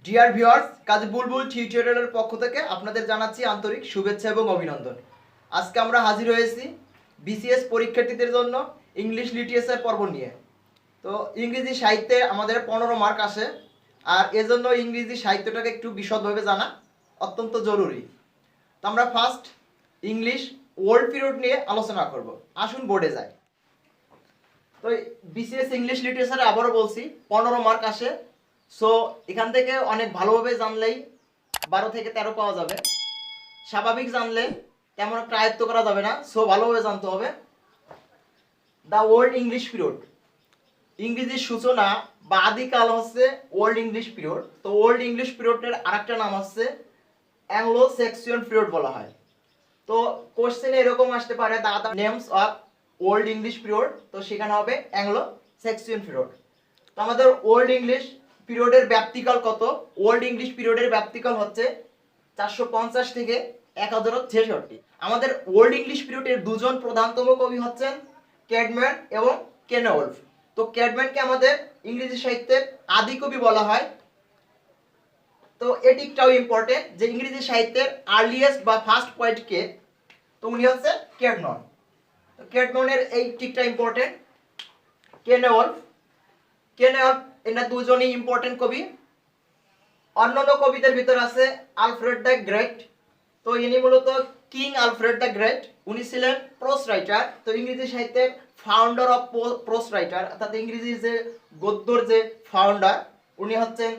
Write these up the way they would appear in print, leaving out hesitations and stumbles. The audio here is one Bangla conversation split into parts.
ডিয়ার ভিউয়ার্স, কাজী বুলবুল টিউটোরিয়ালের পক্ষ থেকে আপনাদের জানাচ্ছি আন্তরিক শুভেচ্ছা এবং অভিনন্দন। আজকে আমরা হাজির হয়েছি বিসিএস পরীক্ষার্থীদের জন্য ইংলিশ লিটারেচার পর্ব নিয়ে। তো ইংরেজি সাহিত্যে আমাদের 15 মার্ক আসে, আর এজন্য ইংরেজি সাহিত্যটাকে একটু বিশদভাবে জানা অত্যন্ত জরুরি। তো আমরা ফার্স্ট ইংলিশ ওল্ড পিরিয়ড নিয়ে আলোচনা করব। আসুন বোর্ডে যাই। তো বিসিএস ইংলিশ লিটারেচারে আবারও বলছি 15 মার্ক আসে। সো এখান থেকে অনেক ভালোভাবে জানলেই 12 থেকে 13 পাওয়া যাবে। স্বাভাবিক জানলে তেমন একটা আয়ত্ত করা যাবে না, সো ভালোভাবে জানতে হবে। দ্য ওল্ড ইংলিশ পিরিয়ড, ইংরেজির সূচনা বা আদিকাল হচ্ছে ওল্ড ইংলিশ পিরিয়ড। তো ওল্ড ইংলিশ পিরিয়ডের আরেকটা নাম হচ্ছে অ্যাংলো স্যাক্সন পিরিয়ড বলা হয়। তো কোশ্চেনে এরকম আসতে পারে the other names of old English period, তো সেখানে হবে অ্যাংলো স্যাক্সন পিরিয়ড। তো আমাদের ওল্ড ইংলিশ পিরিয়ডের ব্যাপ্তিকাল কত? ওল্ড ইংলিশ পিরিয়ডের ব্যাপ্তিকাল হচ্ছে 450 থেকে 1066। আমাদের ওল্ড ইংলিশ পিরিয়ডের দুজন প্রধানতম কবি হচ্ছেন ক্যাডম্যান এবং কেনওলফ। তো ক্যাডম্যানকে আমাদের ইংরেজি সাহিত্যের আদি কবি বলা হয়। তো এটিকটাও ইম্পর্টেন্ট যে ইংরেজি সাহিত্যের আর্লিয়েস্ট বা ফার্স্ট পয়েন্ট কে, তো উনি হচ্ছে ক্যাডম্যান। তো ক্যাডম্যানের এই টিকটা ইম্পর্টেন্ট। কেনওলফ, এরা দুজনই ইম্পর্টেন্ট কবি। অন্যান্য কবিদের ভিতর আছে আলফ্রেড দ্য গ্রেট। তো ইনি মূলত কিং আলফ্রেড দ্য গ্রেট, উনি ছিলেন প্রোস রাইটার। তো ইংরেজি সাহিত্যের ফাউন্ডার অফ প্রোস রাইটার, অর্থাৎ ইংরেজির যে গদ্যর যে ফাউন্ডার, উনি হচ্ছেন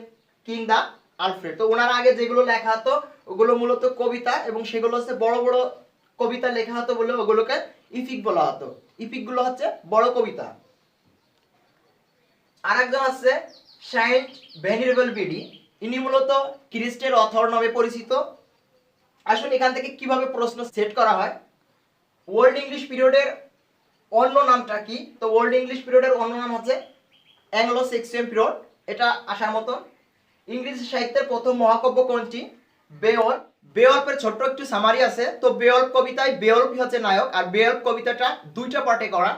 কিং দ্য আলফ্রেড। তো ওনার আগে যেগুলো লেখা হতো ওগুলো মূলত কবিতা, এবং সেগুলো হচ্ছে বড় বড় কবিতা লেখা হতো বলে ওগুলোকে ইপিক বলা হতো। ইপিকগুলো হচ্ছে বড় কবিতা। আরেকজন আছে সাইন্ট ভেনিরেবল বিডি, ইনি মূলত খ্রিস্টের অথর নামে পরিচিত। আসলে এখান থেকে কিভাবে প্রশ্ন সেট করা হয়। ওল্ড ইংলিশ পিরিয়ডের অন্য নামটা কি? তো ওল্ড ইংলিশ পিরিয়ডের অন্য নাম হচ্ছে অ্যাংলো স্যাক্সন পিরিয়ড। এটা আসার মতো। ইংরেজি সাহিত্যের প্রথম মহাকাব্য কোনটি? বেওলফ। বেওলফের ছোট্ট একটু সামারি আছে। তো বেওলফ কবিতায় বেওলফ হচ্ছে নায়ক, আর বেওলফ কবিতাটা দুইটা পার্টে করা।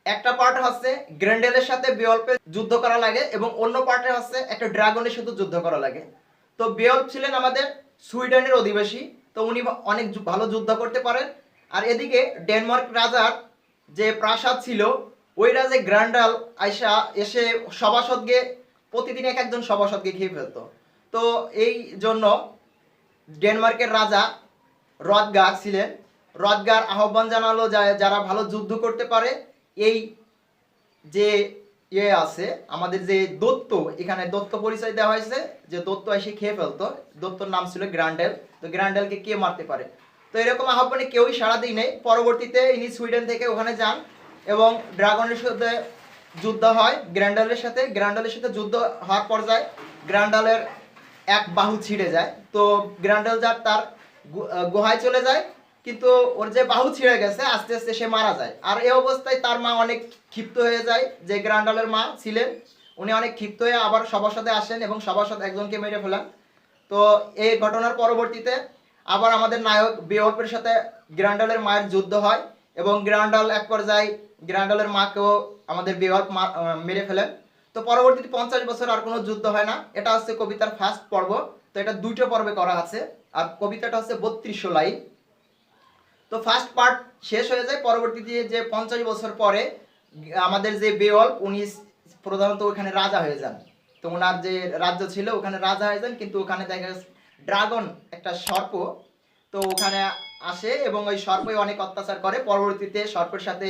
একটা পার্ট হচ্ছে গ্রেন্ডেলের সাথে বেওলফের যুদ্ধ করা লাগে, এবং অন্য পার্টে হচ্ছে একটা ড্রাগনের সাথে যুদ্ধ করা লাগে। তো বেওলফ ছিলেন আমাদের সুইডেনের অধিবাসী। তো উনি অনেক ভালো যুদ্ধ করতে পারেন। আর এদিকে ডেনমার্ক রাজার যে প্রাসাদ ছিল, ওই রাজে গ্র্যান্ডাল এসে সভাসদকে প্রতিদিন এক একজন সভাসদকে খেয়ে ফেলতো। তো এই জন্য ডেনমার্কের রাজা রদগার ছিলেন। রদগার আহ্বান জানালো যারা ভালো যুদ্ধ করতে পারে, এই যে আছে আমাদের যে দত্ত, এখানে দত্ত পরিচয় দেওয়া হয়েছে যে দত্ত এসে খেয়ে ফেলতো। দত্তর নাম ছিল গ্র্যান্ডেল। তো গ্র্যান্ডেলকে কে মারতে পারে? তো এরকম আহ্বানে কেউই সাড়া দেয় নেই। পরবর্তীতে ইনি সুইডেন থেকে ওখানে যান এবং ড্রাগনের সাথে যুদ্ধ হয় গ্র্যান্ডেলের সাথে। গ্র্যান্ডেলের সাথে যুদ্ধ হওয়ার পর্যায়ে গ্র্যান্ডেলের এক বাহু ছিঁড়ে যায়। তো গ্র্যান্ডেল যার তার গুহায় চলে যায়, কিন্তু ওর যে বাহু ছিঁড়ে গেছে আস্তে আস্তে সে মারা যায়। আর এই অবস্থায় তার মা অনেক ক্ষিপ্ত হয়ে যায়, যে গ্র্যান্ডেলের মা ছিলেন উনি অনেক ক্ষিপ্ত হয়ে আবার সভাসদে আসেন এবং সভাসদ একজনকে মেরে ফেলেন। তো এই ঘটনার পরবর্তীতে আবার আমাদের নায়ক বেওলফের সাথে গ্র্যান্ডেলের মায়ের যুদ্ধ হয়, এবং গ্র্যান্ডেল এক পর্যায়ে গ্র্যান্ডেলের মাকেও আমাদের বেওলফ মেরে ফেলেন। তো পরবর্তীতে 50 বছর আর কোনো যুদ্ধ হয় না। এটা হচ্ছে কবিতার ফার্স্ট পর্ব। তো এটা দুটো পর্বে করা আছে, আর কবিতাটা হচ্ছে 3200 লাইন। তো ফার্স্ট পার্ট শেষ হয়ে যায়। পরবর্তীতে যে 50 বছর পরে আমাদের যে বেওলফ উনি প্রধানত ওখানে রাজা হয়ে যান। তো ওনার যে রাজ্য ছিল ওখানে রাজা হয়ে যান, কিন্তু ওখানে দেখা যাচ্ছে ড্রাগন, একটা সর্প, তো ওখানে আসে এবং ওই সর্পই অনেক অত্যাচার করে। পরবর্তীতে সর্পের সাথে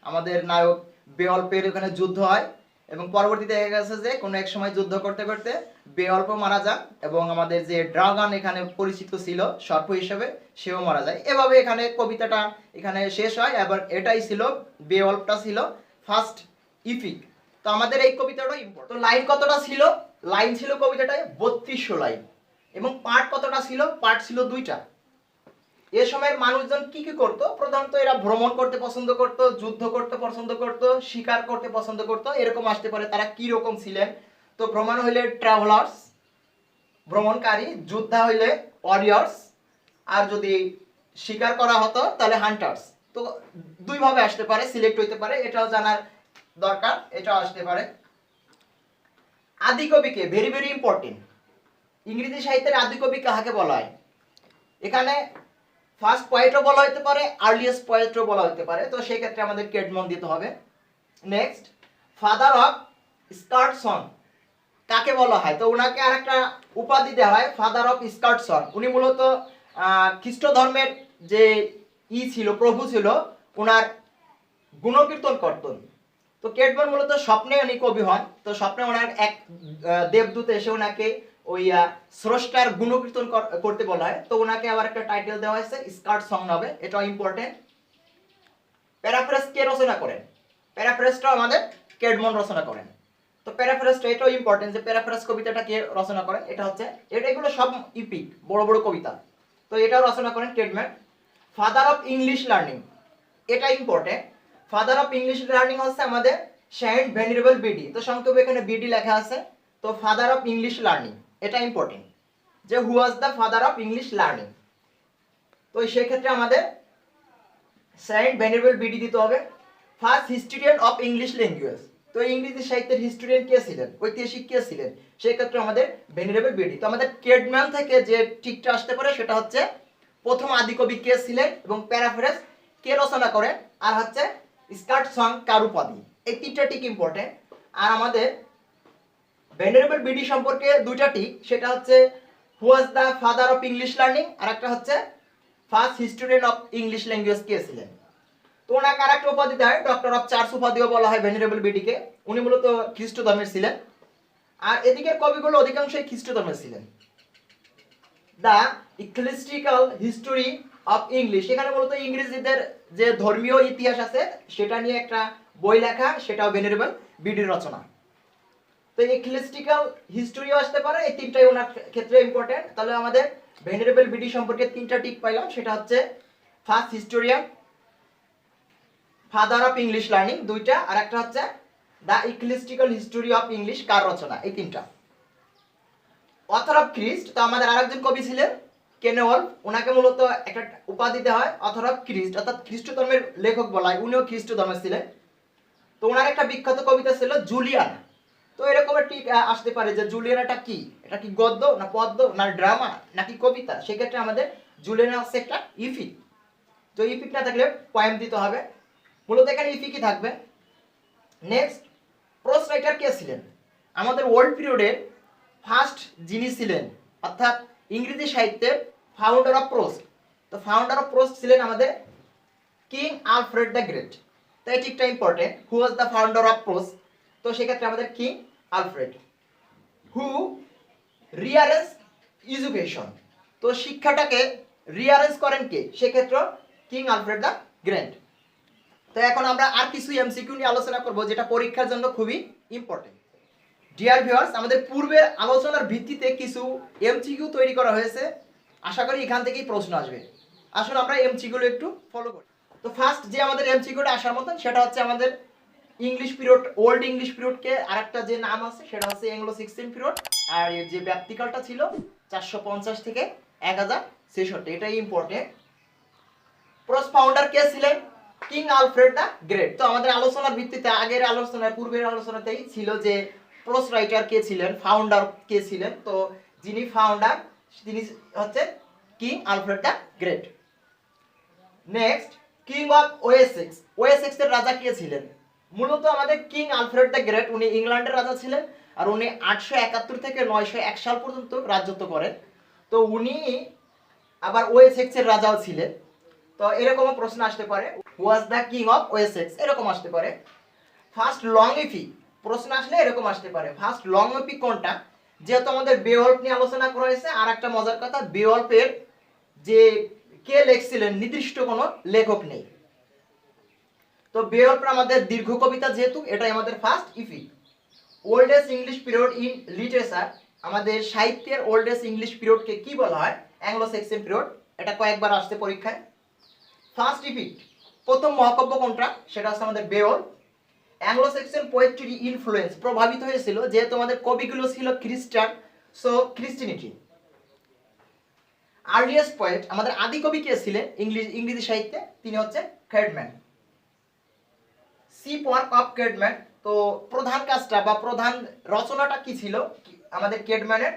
আমাদের নায়ক বেওলফের ওখানে যুদ্ধ হয়, এবং পরবর্তীতে দেখা গেছে যে কোনো এক সময় যুদ্ধ করতে করতে বেওলফ মারা যান, এবং আমাদের যে ড্রাগন এখানে পরিচিত ছিল সর্প হিসেবে সেও মারা যায়। এভাবে এখানে কবিতাটা এখানে শেষ হয়। এবার এটাই ছিল, বেওলফটা ছিল ফার্স্ট ইপিক। তো আমাদের এই কবিতাটা ইম্পর্টেন্ট। তো লাইন কতটা ছিল? লাইন ছিল কবিতাটায় 3200 লাইন, এবং পার্ট কতটা ছিল? পার্ট ছিল দুইটা। এ সময়ের মানুষজন কি কি করতো? প্রধানত এরা ভ্রমণ করতে পছন্দ করত, যুদ্ধ করতে পছন্দ করত, শিকার করতে পছন্দ করত। এরকম আসতে পারে তারা কি রকম ছিলেন। তো ভ্রমণ হইলে ট্রাভেলার্স, ভ্রমণকারী; যোদ্ধা হইলে ওয়ারিয়র্স; আর যদি শিকার করা হতো তাহলে হান্টার্স। তো দুইভাবে আসতে পারে, সিলেক্ট হইতে পারে, এটাও জানার দরকার, এটাও আসতে পারে। আদি কবিকে, ভেরি ভেরি ইম্পর্টেন্ট, ইংরেজি সাহিত্যের আদি কবি কাহাকে বলা হয়? এখানে ফার্স্ট পয়েটও বলা হতে পারে, আর্লিয়েস্ট পয়েটও বলা হতে পারে, তো সেই ক্ষেত্রে আমাদের কেডমন দিতে হবে। নেক্সট, ফাদার অফ স্কার্টসন কাকে বলা হয়? তো ওনাকে আর একটা উপাধি দেওয়া হয়, ফাদার অফ স্কার্টসন। উনি মূলত খ্রিস্ট ধর্মের যে ছিল, প্রভু ছিল, ওনার গুণকীর্তন করতেন। তো কেডমন মূলত স্বপ্নে উনি কবি হন। তো স্বপ্নে ওনার এক দেবদূত এসে ওনাকে ওই স্রষ্টার গুণকীর্তন করতে বলা হয়। তো ওনাকে আবার একটা টাইটেল দেওয়া হয়েছে স্কার্ট সং হবে, এটাও ইম্পর্টেন্ট। প্যারাফ্রেজ কে রচনা করেন? প্যারাফ্রেজটাও আমাদের কেডমন রচনা করেন। তো প্যারাফ্রেজটা এটাও ইম্পর্টেন্ট যে প্যারাফ্রেজ কবিতাটা কে রচনা করেন, এটা হচ্ছে এগুলো সব ইপিক বড় বড় কবিতা, তো এটাও রচনা করেন কেডমন। ফাদার অফ ইংলিশ লার্নিং এটা important. Father of English learning হচ্ছে আমাদের সেন্ট ভেনারেবল বিডি। তো সংক্ষেপে এখানে বিডি লেখা আছে। তো ফাদার অফ ইংলিশ লার্নিং এটা ইম্পর্টেন্ট, যে who was the father of English learning. তো সেই ক্ষেত্রে আমাদের সেন্ট ভেনারেবল বিডি দিতে হবে। First historian of English language, তো ইংরেজি সাহিত্যের হিস্টোরিয়ান কে ছিলেন, ঐতিহাসিক কে ছিলেন, সেই ক্ষেত্রে আমাদের ভেনারেবল বিডি। তো আমাদের কেডম্যান থেকে যে ঠিকটা আসতে পারে সেটা হচ্ছে প্রথম আদিকবি কে ছিলেন এবং প্যারাফ্রেজ কে রচনা করেন, আর হচ্ছে স্কার্ট সং কার উপাধি, এই তিনটা টিক ইম্পর্টেন্ট। আর আমাদের ভেনারেবল বিডি সম্পর্কে দুইটা টিক, সেটা হচ্ছে who was the father of English learning, আর একটা হচ্ছে first historian of English language কে ছিলেন। তো ওনাকে আর একটা উপাধি দেয়, ডক্টর অফ চার্চ উপাধিও বলা হয় ভেনারেবল বিডিকে। উনি মূলত খ্রিস্ট ধর্মের ছিলেন, আর এদিকের কবিগুলো অধিকাংশই খ্রিস্ট ধর্মের ছিলেন। দ্য ইক্লেসিয়াস্টিক্যাল হিস্টোরি অফ ইংলিশ, এখানে মূলত ইংরেজিদের যে ধর্মীয় ইতিহাস আছে সেটা নিয়ে একটা বই লেখা, সেটাও ভেনারেবল বিডির রচনা। তো ইক্লেসিয়াস্টিক্যাল হিস্টোরিও আসতে পারে, এই তিনটাই ওনার ক্ষেত্রে ইম্পর্টেন্ট। তাহলে আমাদের ভেনারেবল বিডি সম্পর্কে তিনটা টিক পাইলাম, সেটা হচ্ছে first historian, father of English learning দুইটা, আর একটা হচ্ছে দ্য ইক্লেসিয়াস্টিক্যাল হিস্টোরি অফ ইংলিশ কার রচনা, এই তিনটা। অথর অফ খ্রিস্ট, তো আমাদের আরেকজন কবি ছিলেন কেনেওয়াল্ফ, ওনাকে মূলত একটা উপাধি দেওয়া হয় অথর অফ খ্রিস্ট, অর্থাৎ খ্রিস্ট ধর্মের লেখক বলা হয়, উনিও খ্রিস্ট ধর্মের ছিলেন। তো ওনার একটা বিখ্যাত কবিতা ছিল জুলিয়ান। তো এরকম ঠিক আসতে পারে যে জুলিয়ানাটা কি, এটা কি গদ্য না পদ্য না ড্রামা নাকি কবিতা, সেক্ষেত্রে আমাদের জুলিয়ানা হচ্ছে একটা ইফিক। তো ইফিক না থাকলে পয়েম দিতে হবে, মূলত এখানে ইফিকই থাকবে। নেক্সট, প্রোস রাইটার কে ছিলেন? আমাদের ওল্ড পিরিয়ডের ফার্স্ট যিনি ছিলেন, অর্থাৎ ইংরেজি সাহিত্যের ফাউন্ডার অফ প্রোস, তো ফাউন্ডার অফ প্রোস ছিলেন আমাদের কিং আলফ্রেড দ্য গ্রেট। তো এই ঠিকটা important, who was the founder of prose, তো সেক্ষেত্রে আমাদের king Alfred. Who rearrange education, তো শিক্ষাটাকে রিঅ্যারেঞ্জ করেন কে, সেক্ষেত্রে কিং আলফ্রেড দ্য গ্রেট। তো এখন আমরা আর কিছু এমসিকিউ নিয়ে আলোচনা করব যেটা পরীক্ষার জন্য খুবই ইম্পর্টেন্ট। ডিয়ার ভিউয়ার্স, আমাদের পূর্বের আলোচনার ভিত্তিতে কিছু এমসিকিউ তৈরি করা হয়েছে, আশা করি এখান থেকেই প্রশ্ন আসবে। আসলে আমরা এমসিকিউগুলো একটু ফলো করি। তো ফার্স্ট যে আমাদের এমসিকিউটা আসার মতন সেটা হচ্ছে আমাদের ইংলিশ পিরিয়ড, ওল্ড ইংলিশ পিরিয়ডকে আরেকটা যে নাম আছে সেটা হচ্ছে অ্যাংলো সিক্সটিন পিরিয়ড, আর এর যে ব্যাপ্তিকালটা ছিল 450 থেকে 1066, এটাই ইম্পর্টেন্ট। প্রোস ফাউন্ডার কে ছিলেন? King Alfred the great. তো আমাদের আলোচনার ভিত্তিতে আগের আলোচনায়, পূর্বের আলোচনাতেই ছিল যে প্রোস রাইটার কে ছিলেন, ফাউন্ডার কে ছিলেন। তো যিনি ফাউন্ডার তিনি হচ্ছে king Alfred the great. Next, king of Wessex, Wessex এর রাজা কে ছিলেন? মূলত আমাদের কিং আলফ্রেড দ্য গ্রেট উনি ইংল্যান্ডের রাজা ছিলেন, আর উনি 871 থেকে 901 সাল পর্যন্ত রাজত্ব করেন। তো উনি আবার ওয়েসেক্স এর রাজাও ছিলেন। তো এরকমও প্রশ্ন আসতে পারে, was the king of Wessex, এরকম আসতে পারে। ফার্স্ট লং এপিক প্রশ্ন আসলে এরকম আসতে পারে, ফার্স্ট লং এপিক কোনটা? যেহেতু আমাদের বেওয়াল্ফ নিয়ে আলোচনা করা হয়েছে, আর একটা মজার কথা, বেওয়াল্ফের যে কে লিখছিলেন নির্দিষ্ট কোনো লেখক নেই। তো বেওয়াল্ফের আমাদের দীর্ঘ কবিতা, যেহেতু এটাই আমাদের first epic. Oldest English period in literature, আমাদের সাহিত্যের ওল্ডেস্ট ইংলিশ পিরিয়ডকে কি বলা হয়? অ্যাংলো স্যাক্সন পিরিয়ড, এটা কয়েকবার আসছে পরীক্ষায়। ফার্স্ট ইপিক, প্রথম মহাকাব্য কোনটা? সেটা হচ্ছে আমাদের বেওয়াল্ফ। অ্যাংলো স্যাক্সন পোয়েট্রি ইনফ্লুয়েন্স, প্রভাবিত হয়েছিল যেহেতু আমাদের কবিগুলো ছিল খ্রিস্টান, সো ক্রিশ্চিয়ানিটি। আর্লিয়েস্ট পোয়েট, আমাদের আদি কবি কে ছিলেন ইংরেজি সাহিত্যে? তিনি হচ্ছে কেডম্যান। চিফ ওয়ার্ক অফ কেডম্যান, তো প্রধান কাজটা বা প্রধান রচনাটা কি ছিল আমাদের কেডম্যানের?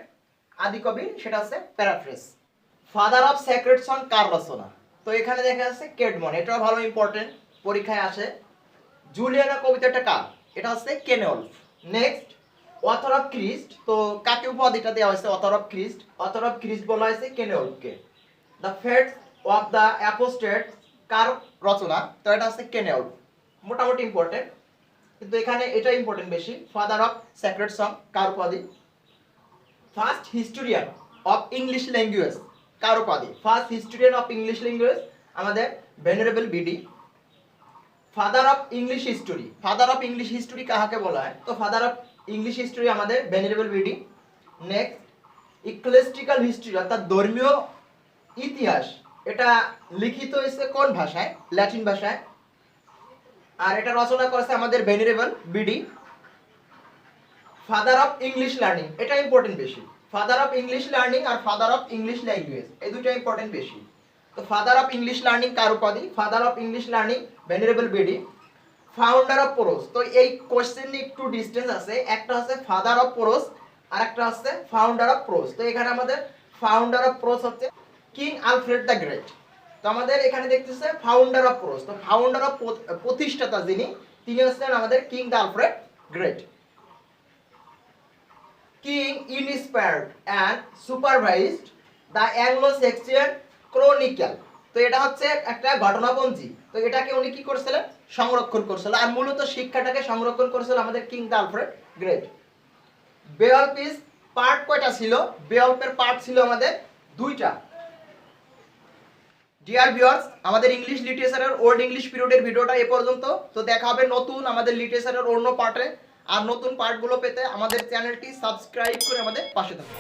আদি কবি, সেটা হচ্ছে paraphrase. Father of sacred song কার রচনা? তো এখানে দেখা যাচ্ছে কেডমন, এটাও ভালো ইম্পর্টেন্ট, পরীক্ষায় আসে। জুলিয়ানা কবিতাটা কার? এটা হচ্ছে কেনওলফ। নেক্সট, অথর অফ ক্রিস্ট, তো কাকে উপাধিটা দেওয়া হয়েছে অথর অফ ক্রিস্ট? অথর অফ ক্রিস্ট বলা হয়েছে কেনওলফকে। দ্য ফেটস অফ দ্য অ্যাপোস্টেটস কার রচনা? তো এটা হচ্ছে কেনওলফ। মোটামুটি ইম্পর্টেন্ট, কিন্তু এখানে এটা ইম্পর্টেন্ট বেশি। ফাদার অফ সেক্রেট সং কার উপাধি? First historian of English language কার উপাধি? First historian of English language আমাদের venerable Bede. Father of English history, father of English history কাহাকে বলা হয়? তো ফাদার অফ ইংলিশ হিস্টোরি আমাদের venerable Bede. Next, ecclesiastical history অর্থাৎ ধর্মীয় ইতিহাস, এটা লিখিত হয়েছে কোন ভাষায়? ল্যাটিন ভাষায়। আর এটা রচনা করেছে আমাদের venerable Bede. Father of English learning, এটা ইম্পর্টেন্ট বেশি। ফাদার অফ ইংলিশ লার্নিং আর ফাদার অফ ইংলিশ ল্যাঙ্গুয়েজ, এই দুটো ইম্পর্টেন্ট বেশি। তো ফাদার অফ ইংলিশ লার্নিং কার উপাধি? Father of English learning venerable Bede. Founder of prose, তো এই কোশ্চেন নিয়ে একটু ডিসটেন্স আছে, একটা হচ্ছে ফাদার অফ প্রোজ আর একটা হচ্ছে ফাউন্ডার অফ প্রোজ। তো এখানে আমাদের ফাউন্ডার অফ প্রোজ হচ্ছে কিং আলফ্রেড দ্য গ্রেট। তো আমাদের এখানে দেখতেছে ফাউন্ডার অফ প্রোজ, তো ফাউন্ডার অফ প্রতিষ্ঠাতা যিনি, তিনি হচ্ছেন আমাদের king the Alfred great. King inspired and supervised the Anglo-Saxon chronicle, তো এটা হচ্ছে একটা ঘটনাপঞ্জি। তো এটাকে উনি কি করছিলেন? সংরক্ষণ করছিল, আর মূলত শিক্ষাটাকে সংরক্ষণ করছিল আমাদের king the Alfred great. Beowulf is part কয়টা ছিল? বেওলফের পার্ট ছিল আমাদের দুইটা। ডিয়ার ভিউয়ার্স, আমাদের ইংলিশ লিটারেচারের ওল্ড ইংলিশ পিরিয়ডের ভিডিওটা এ পর্যন্ত। তো দেখা হবে নতুন আমাদের লিটারেচারের অন্য পার্টে। আর নতুন পার্টগুলো পেতে আমাদের চ্যানেলটি সাবস্ক্রাইব করে আমাদের পাশে থাকুন।